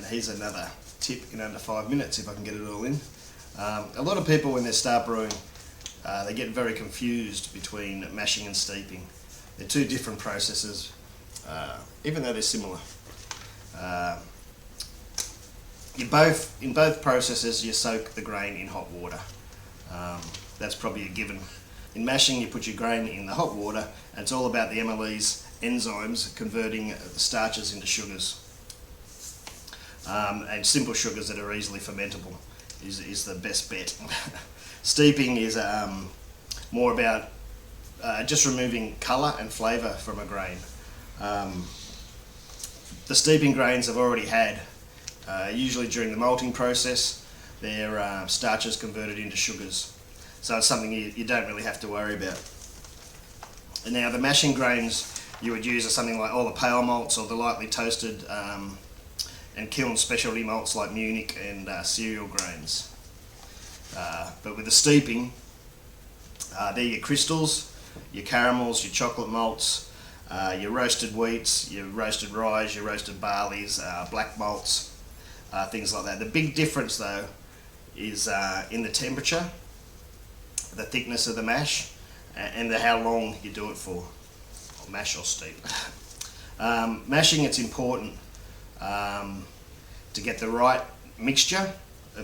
here's another tip in under 5 minutes if I can get it all in. A lot of people when they start brewing, they get very confused between mashing and steeping. They're two different processes, even though they're similar. In both processes you soak the grain in hot water. That's probably a given. In mashing you put your grain in the hot water and it's all about the MLE's enzymes converting the starches into sugars. And simple sugars that are easily fermentable is the best bet. Steeping is more about just removing colour and flavour from a grain. The steeping grains have already had, usually during the malting process, their starches converted into sugars. So it's something you don't really have to worry about. And now the mashing grains you would use are something like all the pale malts or the lightly toasted and kiln specialty malts like Munich and cereal grains. But with the steeping, they're your crystals, your caramels, your chocolate malts, your roasted wheats, your roasted rye, your roasted barleys, black malts, things like that. The big difference though is in the temperature, the thickness of the mash, and how long you do it for, or mash or steep. Mashing, it's important to get the right mixture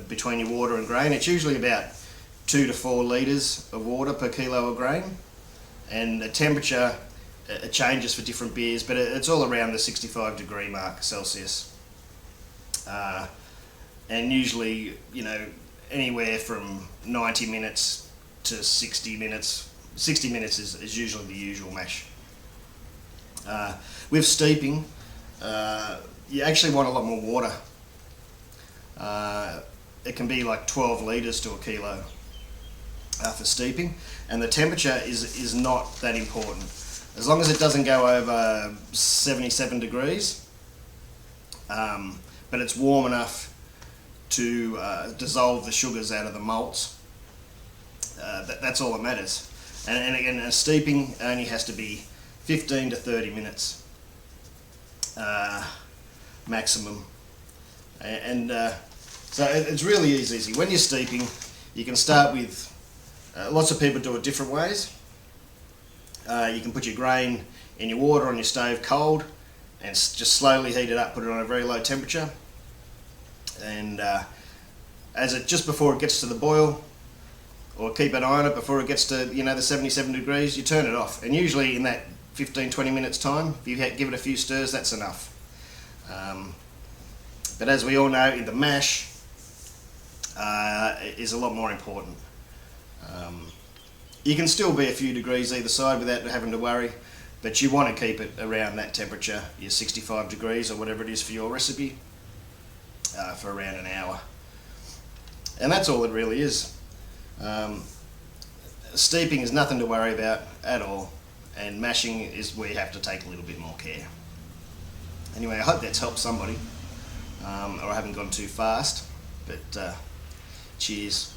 between your water and grain. It's usually about 2 to 4 litres of water per kilo of grain, and the temperature it changes for different beers, but it's all around the 65-degree mark Celsius, and usually, you know, anywhere from 90 minutes to 60 minutes. 60 minutes is usually the usual mash. With steeping, you actually want a lot more water. It can be like 12 litres to a kilo for steeping, and the temperature is not that important. As long as it doesn't go over 77 degrees, but it's warm enough to dissolve the sugars out of the malts, that's all that matters. And again, a steeping only has to be 15 to 30 minutes maximum. And so it's really easy. When you're steeping, you can start with, lots of people do it different ways. You can put your grain in your water on your stove cold and just slowly heat it up, put it on a very low temperature, and just before it gets to the boil, or keep an eye on it before it gets to, you know, the 77 degrees, you turn it off. And usually in that 15-20 minutes time, if you give it a few stirs, that's enough. But as we all know, in the mash is a lot more important. You can still be a few degrees either side without having to worry, but you want to keep it around that temperature, your 65 degrees or whatever it is for your recipe, for around an hour. And that's all it really is. Steeping is nothing to worry about at all, and mashing is where you have to take a little bit more care. Anyway, I hope that's helped somebody, or I haven't gone too fast, but cheers.